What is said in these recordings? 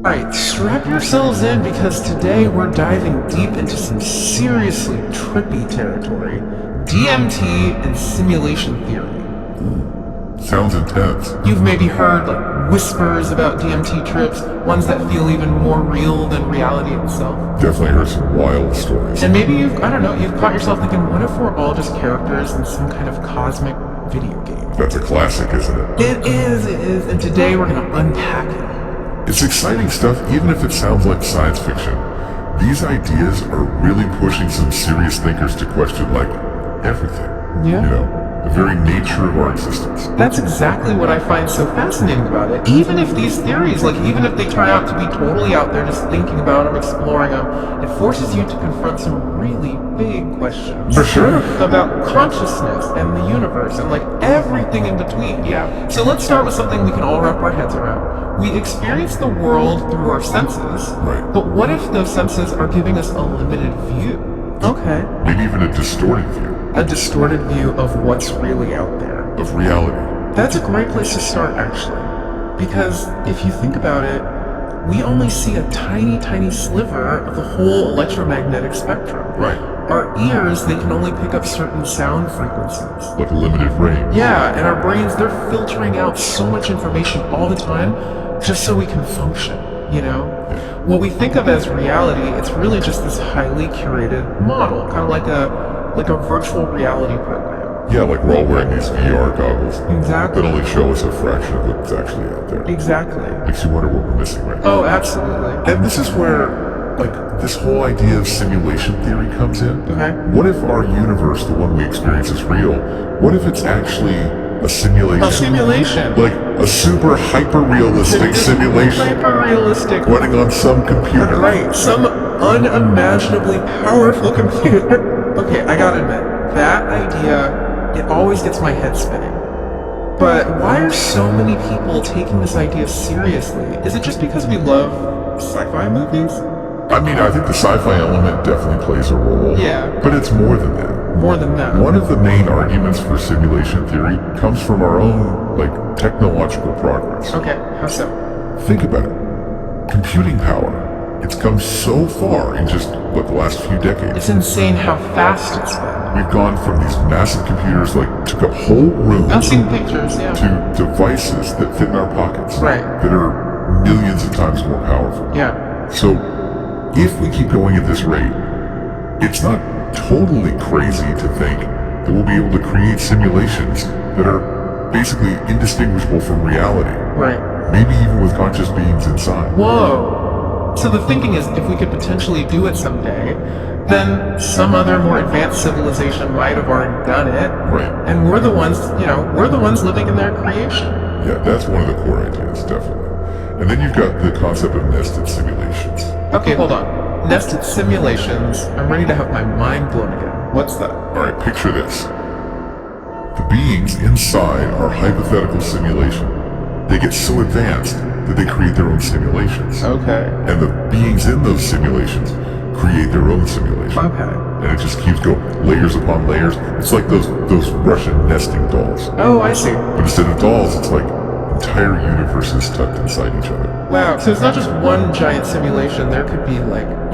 Alright, strap yourselves in because today we're diving deep into some seriously trippy territory. DMT and simulation theory. Sounds intense. You've maybe heard whispers about DMT trips, ones that feel even more real than reality itself. Definitely heard some wild stories. And maybe you've caught yourself thinking, what if we're all just characters in some kind of cosmic video game? That's a classic, isn't it? It is, and today we're gonna unpack it. It's exciting stuff, even if it sounds like science fiction. These ideas are really pushing some serious thinkers to question, everything. Yeah. The very nature of our existence. That's exactly what I find so fascinating about it. Even if these theories, even if they try out to be totally out there just thinking about them, exploring them, it forces you to confront some really big questions. For sure. About consciousness and the universe and everything in between. Yeah. So let's start with something we can all wrap our heads around. We experience the world through our senses. Right. But what if those senses are giving us a limited view? Okay. Maybe even a distorted view. A distorted view of what's really out there. Of reality. That's a great place to start, actually. Because if you think about it, we only see a tiny, tiny sliver of the whole electromagnetic spectrum. Right. Our ears, they can only pick up certain sound frequencies. Like a limited range. Yeah, and our brains, they're filtering out so much information all the time just so we can function, Yeah. What we think of as reality, it's really just this highly curated model, kind of like a virtual reality program. Yeah, like we're all wearing these VR goggles. Exactly. That only show us a fraction of what's actually out there. Exactly. Makes you wonder what we're missing right now. Oh, absolutely. And this is where, this whole idea of simulation theory comes in. Okay. What if our universe, the one we experience, is real? What if it's actually a simulation? A simulation. Like a super hyper-realistic simulation. Hyper-realistic. Running on some computer. Right. Some unimaginably powerful computer. Okay, I gotta admit, that idea, it always gets my head spinning. But why are so many people taking this idea seriously? Is it just because we love sci-fi movies? I mean, I think the sci-fi element definitely plays a role. Yeah. But it's more than that. More than that. One of the main arguments for simulation theory comes from our own, technological progress. Okay, how so? Think about it. Computing power. It's come so far in just, the last few decades. It's insane how fast it's been. We've gone from these massive computers, took up whole rooms. I've seen pictures, yeah. To devices that fit in our pockets. Right. That are millions of times more powerful. Yeah. So, if we keep going at this rate, it's not totally crazy to think that we'll be able to create simulations that are basically indistinguishable from reality. Right. Maybe even with conscious beings inside. Whoa. So the thinking is, if we could potentially do it someday, then some other more advanced civilization might have already done it. Right. And we're the ones, we're the ones living in their creation. Yeah, that's one of the core ideas, definitely. And then you've got the concept of nested simulations. Okay, hold on. Nested simulations. I'm ready to have my mind blown again. What's that? Alright, picture this. The beings inside our hypothetical simulation, they get so advanced that they create their own simulations. Okay. And the beings in those simulations create their own simulation. Okay. And it just keeps going, layers upon layers. It's like those Russian nesting dolls. Oh, I see. But instead of dolls, it's like entire universes tucked inside each other. Wow, so it's not just one giant simulation, there could be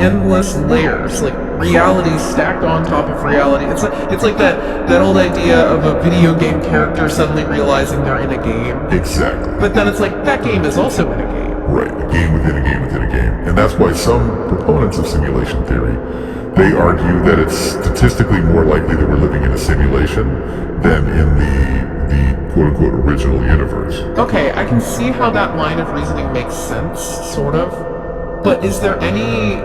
endless layers, reality stacked on top of reality. It's like that old idea of a video game character suddenly realizing they're in a game. Exactly. But then it's that game is also in a game. Right, a game within a game within a game. And that's why some proponents of simulation theory, they argue that it's statistically more likely that we're living in a simulation than in the quote-unquote original universe. Okay, I can see how that line of reasoning makes sense, sort of. But is there any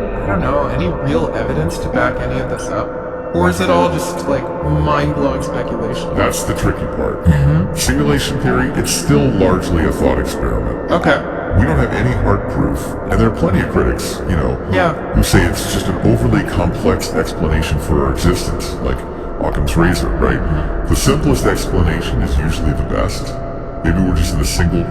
real evidence to back any of this up? Or is it all just, mind-blowing speculation? That's the tricky part. Mm-hmm. Simulation theory, it's still largely a thought experiment. Okay. We don't have any hard proof, and there are plenty of critics, Yeah. who say it's just an overly complex explanation for our existence, like Occam's razor, right? The simplest explanation is usually the best. Maybe we're just in a single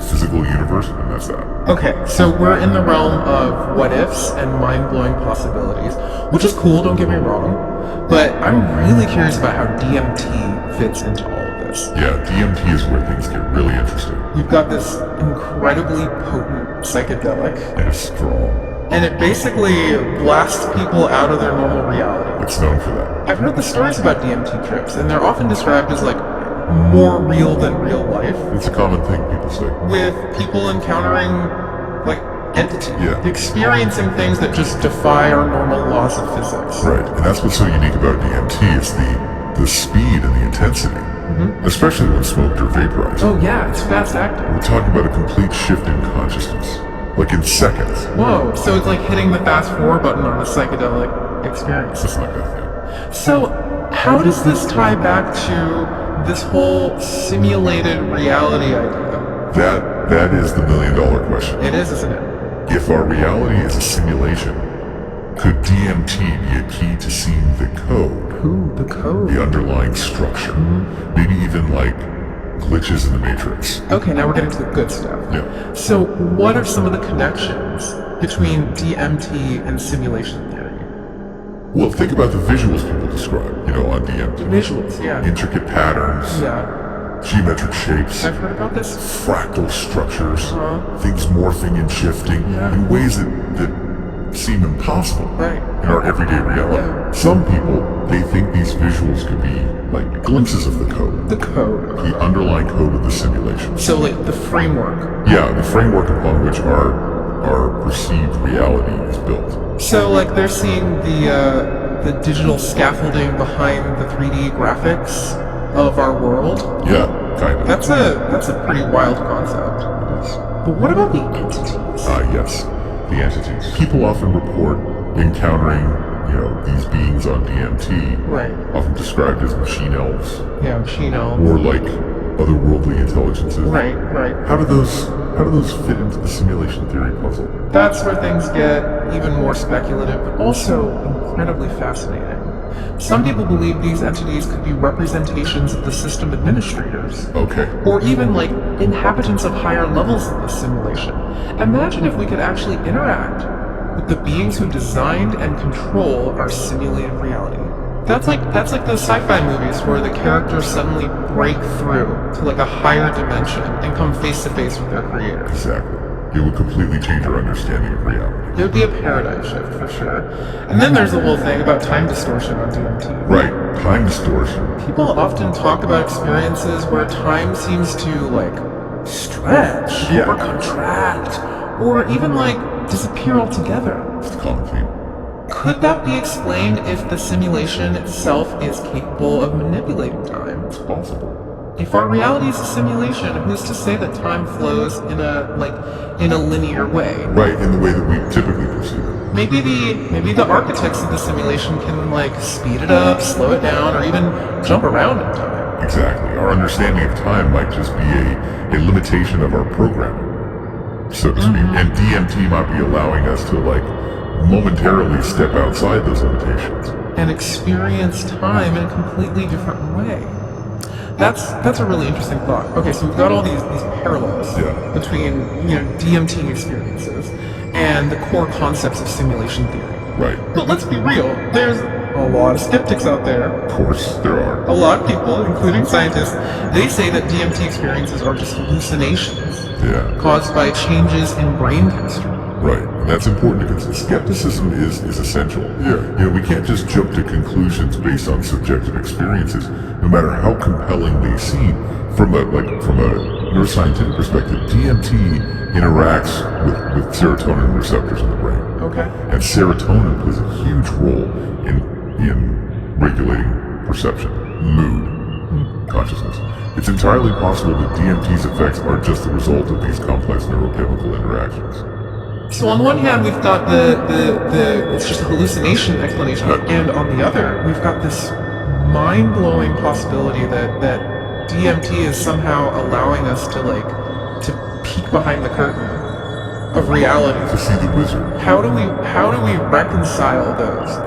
physical universe, and that's that. Okay, so we're in the realm of what ifs and mind-blowing possibilities, which is cool, don't get me wrong, but I'm really curious about how DMT fits into all of this. Yeah, DMT is where things get really interesting. You've got this incredibly potent psychedelic, And it's strong. and it basically blasts people out of their normal reality. It's known for that. I've heard the stories about DMT trips, and they're often described as like more real than real life, It's a common thing people say. with people encountering like entities, Yeah. experiencing things that just defy our normal laws of physics. Right, and that's what's so unique about DMT is the speed and the intensity, especially when smoked or vaporized. Oh yeah, it's fast acting. We're talking about a complete shift in consciousness, like in seconds. Whoa, so it's like hitting the fast forward button on a psychedelic experience. It's not that So how does this tie back to this whole simulated reality idea? That is the million-dollar question. It is, isn't it? If our reality is a simulation, could DMT be a key to seeing the code, Ooh, the code. the underlying structure, maybe even like glitches in the matrix? Okay, now we're getting to the good stuff. Yeah. So what are some of the connections between DMT and simulation theory? Well, think about the visuals people describe, on DMT. Visuals, yeah. Intricate patterns, Yeah, geometric shapes, I've heard about this. fractal structures, Uh-huh. things morphing and shifting Yeah. in ways that seem impossible Right. in our everyday reality. Yeah. Some people, they think these visuals could be like glimpses of the code, The code. the underlying code of the simulation. So like the framework. Yeah, the framework upon which our perceived reality is built. So like they're seeing the digital scaffolding behind the 3D graphics of our world. Yeah, kind of. That's a pretty wild concept. But what about the entities? Yes, the entities. People often report encountering, these beings on DMT, Right. often described as machine elves, Yeah, machine elves. or like otherworldly intelligences. Right, right. How do those fit into the simulation theory puzzle? That's where things get even more speculative, but also incredibly fascinating. Some people believe these entities could be representations of the system administrators, Okay. or even like inhabitants of higher levels of the simulation. Imagine if we could actually interact with the beings who designed and control our simulated reality. That's like those sci-fi movies where the characters suddenly break through to like a higher dimension and come face to face with their creators. Exactly. It would completely change our understanding of reality. It would be a paradigm shift for sure. And then there's the whole thing about time distortion on DMT. Right. Time distortion. People often talk about experiences where time seems to like stretch Yeah. or contract or even like disappear altogether. It's the common theme. Could that be explained if the simulation itself is capable of manipulating time? It's possible. If our reality is a simulation, who's to say that time flows in a linear way? Right, in the way that we typically perceive it. Maybe the architects of the simulation can like speed it up, slow it down, or even jump around in time. Exactly. Our understanding of time might just be a limitation of our programming, so to speak. And DMT might be allowing us to momentarily step outside those limitations. And experience time in a completely different way. That's a really interesting thought. Okay, so we've got all these parallels Yeah. between DMT experiences and the core concepts of simulation theory. Right. But let's be real, there's a lot of skeptics out there. Of course, there are. A lot of people, including scientists, they say that DMT experiences are just hallucinations Yeah. caused by changes in brain chemistry. Right, and that's important to consider. Skepticism is essential. Yeah. We can't just jump to conclusions based on subjective experiences, no matter how compelling they seem. From a neuroscientific perspective, DMT interacts with serotonin receptors in the brain. Okay. And serotonin plays a huge role in regulating perception, mood, consciousness. It's entirely possible that DMT's effects are just the result of these complex neurochemical interactions. So on one hand, we've got the it's just a hallucination explanation, and on the other, we've got this mind-blowing possibility that DMT is somehow allowing us to peek behind the curtain of reality. to see the wizard. How do we reconcile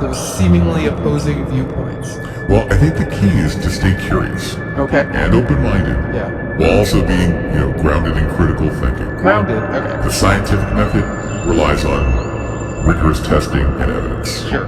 those seemingly opposing viewpoints? Well, I think the key is to stay curious Okay. and open-minded, Yeah. while also being, grounded in critical thinking. Grounded. Okay. The scientific method relies on rigorous testing and evidence. Sure.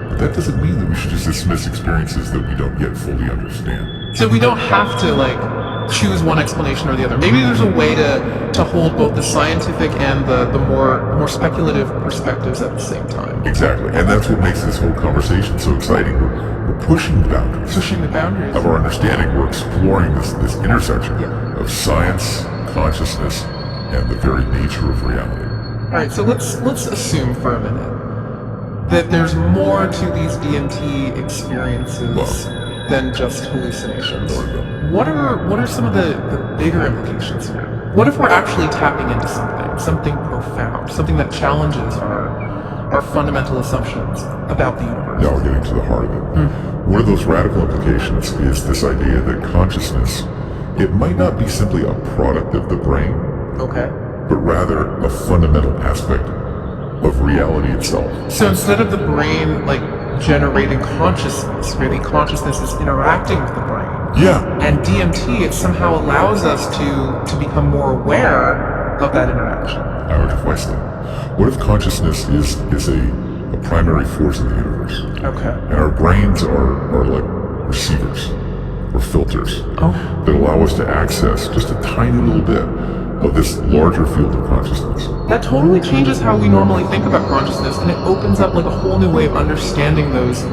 But that doesn't mean that we should just dismiss experiences that we don't yet fully understand. So we don't have to choose one explanation or the other. Maybe there's a way to hold both the scientific and the more speculative perspectives at the same time. Exactly, and that's what makes this whole conversation so exciting. We're pushing the boundaries Pushing the boundaries. of our understanding. We're exploring this intersection Yeah. of science, consciousness, and the very nature of reality. All right, so let's assume for a minute that there's more to these DMT experiences than just hallucinations. What are some of the bigger implications here? What if we're actually tapping into something profound, something that challenges our fundamental assumptions about the universe? Now we're getting to the heart of it. One of those radical implications is this idea that consciousness, it might not be simply a product of the brain, Okay. but rather a fundamental aspect of reality itself. So instead of the brain generating consciousness, really consciousness is interacting with the brain. Yeah, And DMT, it somehow allows us to become more aware of that interaction. I would request that. What if consciousness is a primary force in the universe? Okay. And our brains are like receivers or filters Oh. that allow us to access just a tiny little bit of this larger field of consciousness. That totally changes how we normally think about consciousness, and it opens up a whole new way of understanding those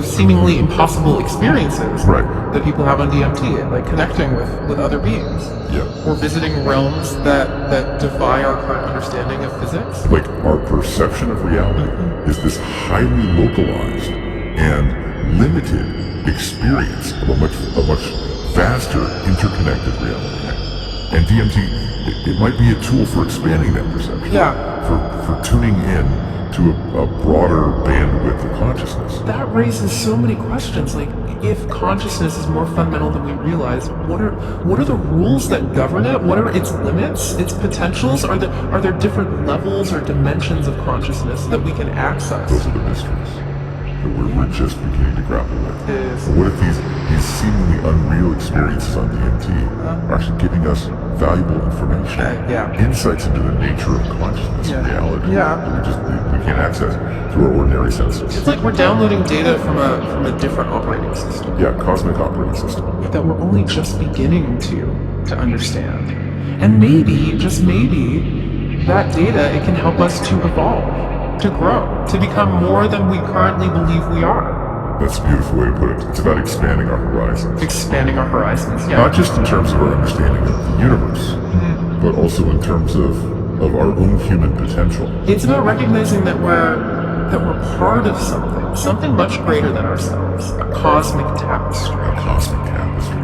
seemingly impossible experiences Right. that people have on DMT, like connecting with other beings. Yeah. Or visiting realms that defy our current understanding of physics. Like our perception of reality is this highly localized and limited experience of a much vaster interconnected reality. And DMT, it might be a tool for expanding that perception. Yeah. For tuning in to a broader bandwidth of consciousness. That raises so many questions. If consciousness is more fundamental than we realize, what are the rules that govern it? What are its limits, its potentials? Are there different levels or dimensions of consciousness that we can access? Those are the mysteries that we're just beginning to grapple with. Is- But what if these seemingly unreal experiences on DMT are actually giving us valuable information, Yeah. insights into the nature of consciousness and Yeah. reality Yeah. that we can't access through our ordinary senses? It's like we're downloading data from a different operating system Yeah, cosmic operating system. that we're only just beginning to understand. And maybe, just maybe, that data, it can help us to evolve, to grow, to become more than we currently believe we are. That's a beautiful way to put it. It's about expanding our horizons. Expanding our horizons, yeah. Not just in terms of our understanding of the universe, but also in terms of our own human potential. It's about recognizing that we're part of something much greater than ourselves, a cosmic tapestry. A cosmic tapestry.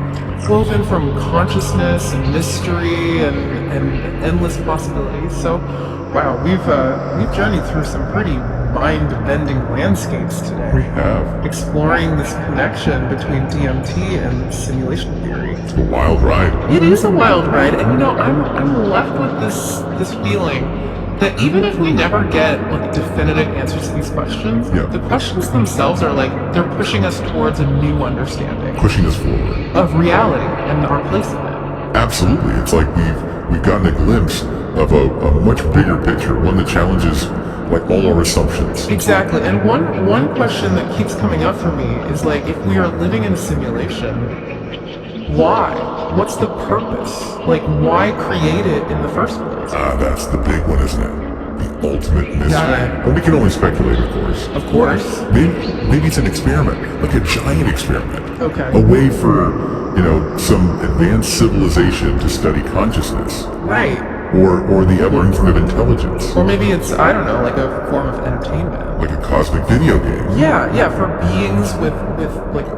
Woven from consciousness and mystery and endless possibilities. So, wow, we've journeyed through some pretty mind-bending landscapes today. We have. Exploring this connection between DMT and simulation theory. It's a wild ride. It is a wild ride, and I'm left with this feeling that even if we never get definitive answers to these questions, Yeah. the questions themselves are they're pushing us towards a new understanding Pushing us forward. of reality and our place in it. Absolutely. It's like we've gotten a glimpse of a much bigger picture, one that challenges all our assumptions. Exactly, and one question that keeps coming up for me is if we are living in a simulation, why? What's the purpose? Why create it in the first place? That's the big one, isn't it? The ultimate mystery. Yeah. But we can only speculate, of course. Of course. Maybe it's an experiment, like a giant experiment. Okay. A way for, some advanced civilization to study consciousness. Right. Or the evolution of intelligence. Or maybe it's, I don't know, a form of entertainment. Like a cosmic video game. Yeah, for beings with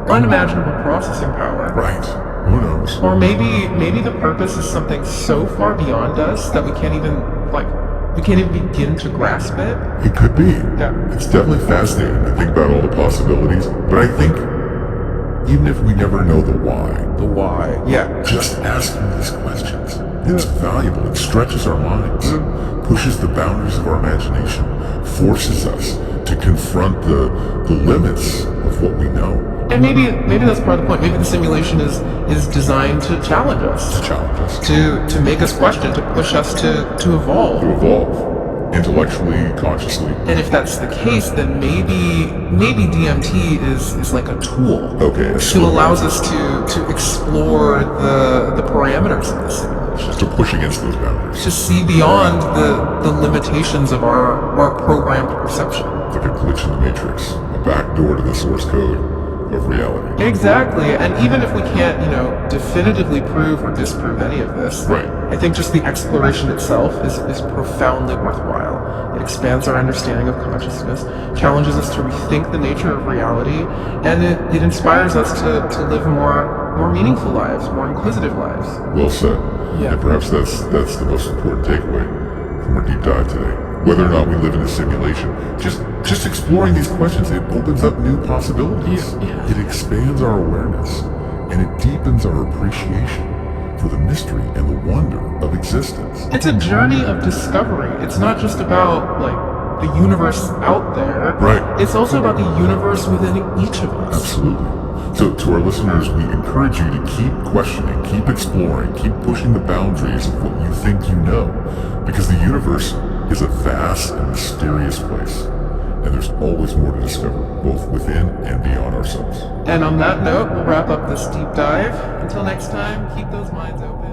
unimaginable processing power. Right. Who knows? Or maybe the purpose is something so far beyond us that we can't even begin to grasp it. It could be. Yeah. It's definitely fascinating to think about all the possibilities, but I think even if we never know the why, Yeah. just asking these questions, it's valuable. It stretches our minds pushes the boundaries of our imagination, forces us to confront the limits of what we know. And maybe that's part of the point. Maybe the simulation is designed to challenge us. To make us question, to push us to evolve. To evolve. Intellectually, consciously. And if that's the case, then maybe DMT is like a tool. Okay. It allows us to explore the parameters of the simulation. To push against those boundaries. To see beyond the limitations of our programmed perception. Like a glitch in the matrix, a backdoor to the source code of reality. Exactly, and even if we can't, definitively prove or disprove any of this, right. I think just the exploration itself is profoundly worthwhile. It expands our understanding of consciousness, challenges us to rethink the nature of reality, and it inspires us to live more meaningful lives, more inquisitive lives. Well said. Yeah. And perhaps that's the most important takeaway from our deep dive today. Whether or not we live in a simulation, just exploring these questions, it opens up new possibilities. Yeah. It expands our awareness, and it deepens our appreciation for the mystery and the wonder of existence. It's a journey of discovery. It's not just about the universe out there. Right. It's also about the universe within each of us. Absolutely. So to our listeners, we encourage you to keep questioning, keep exploring, keep pushing the boundaries of what you think you know, because the universe is a vast and mysterious place, and there's always more to discover, both within and beyond ourselves. And on that note, we'll wrap up this deep dive. Until next time, keep those minds open.